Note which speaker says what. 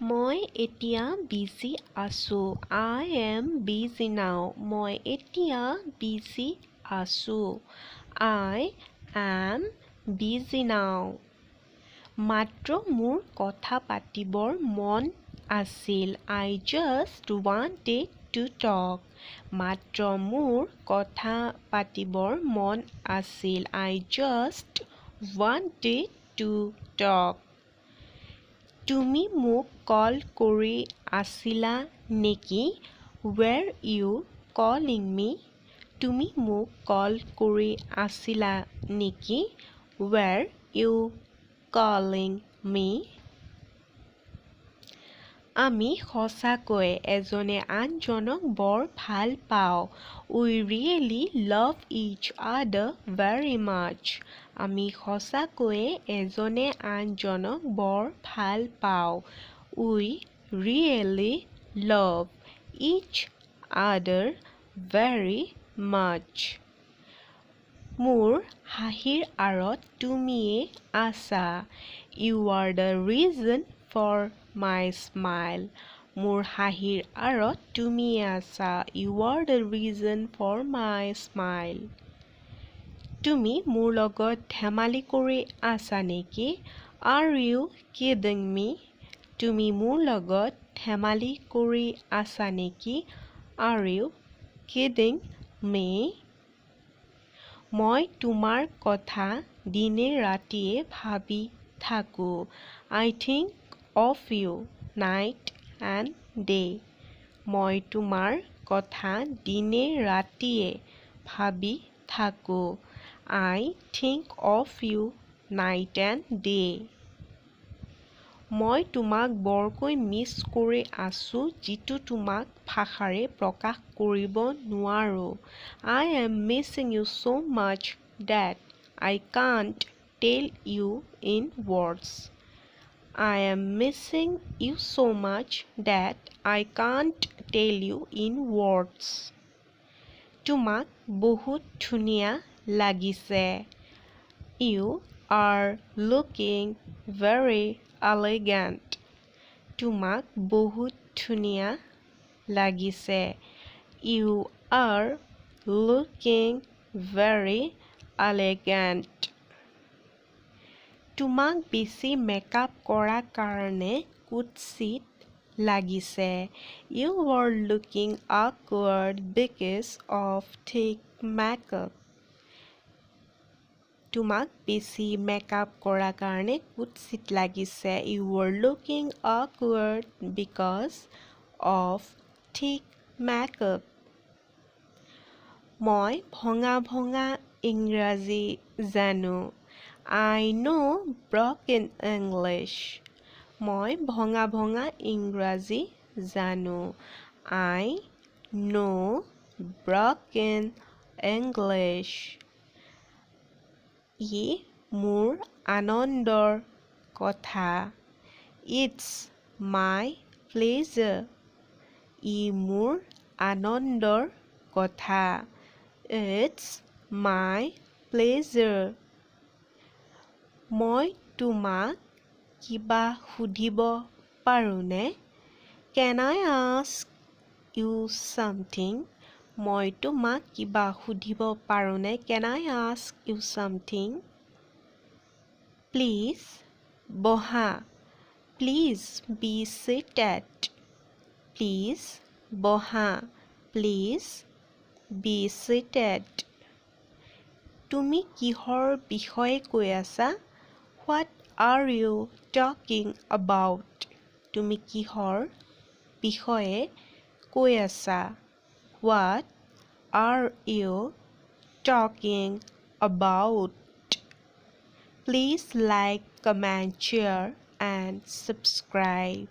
Speaker 1: মই এতিয়া বিজি আছোঁ। I am busy now. মই এতিয়া বিজি আছোঁ। I am busy now. মাত্ৰ মোৰ কথা পাতিবৰ মন আছিল। I just wanted to talk. মাত্ৰ মোৰ কথা পাতিবৰ মন আছিল। I just wanted to talk. তুমি মোক কল কৰি আছিলা নেকি? Were you calling me? তুমি মোক কল কৰি আছিলা নেকি? Were you calling me? আমি সঁচাকৈয়ে এজনে আনজনক বৰ ভাল পাওঁ। We really love each other very much. আমি সঁচাকৈয়ে এজনে আনজনক বৰ ভাল পাওঁ। We really love each other very much. মোৰ হাঁহিৰ আঁৰত তুমিয়ে আছা। You are the reason for my smile. মোৰ হাঁহিৰ আঁৰত তুমিয়ে আছা। You are the reason for my smile. তুমি মোৰ লগত ধেমালি কৰি আছা নেকি? Are you kidding me? তুমি মোৰ লগত ধেমালি কৰি আছা নেকি? Are you kidding me? মই তোমাৰ কথা দিনে ৰাতিয়ে ভাবি থাকোঁ। I think of you night and day. মই তোমাৰ কথা দিনে ৰাতিয়ে ভাবি থাকোঁ। I think of you night and day. মই তোমাক বৰকৈ মিছ কৰি আছোঁ যিটো তোমাক ভাষাৰে প্ৰকাশ কৰিব নোৱাৰোঁ। I am missing you so much that I can't tell you in words. I am missing you so much that I can't tell you in words. তোমাক বহুত ধুনীয়া লাগিছে। You are looking very elegant. তোমাক বহুত ধুনীয়া লাগিছে। You are looking very elegant. তোমাক বেছি মেকআপ কৰাৰ কাৰণে কুৎসিত লাগিছে। You are looking awkward because of thick makeup. তোমাক বেছি মেকআপ কৰাৰ কাৰণে কুৎসিত লাগিছে। You are looking awkward because of thick makeup. মই ভঙা ভঙা ইংৰাজী জানো। I know broken English. মই ভঙা ভঙা ইংৰাজী জানো। I know broken English. ই মোৰ আনন্দৰ কথা। It's my pleasure. ই মোৰ আনন্দৰ কথা। It's my pleasure. মই তোমাক কিবা সুধিব পাৰোঁনে? Can I ask you something? মই তোমাক কিবা সুধিব পাৰোঁনে? Can I ask you something? Please বহা। Please be seated. Please বহা। Please be seated. তুমি কিহৰ বিষয়ে কৈ আছা? What are you talking about? তুমি কিহৰ বিষয়ে কৈ আছা? What are you talking about? Please like, comment, share and subscribe.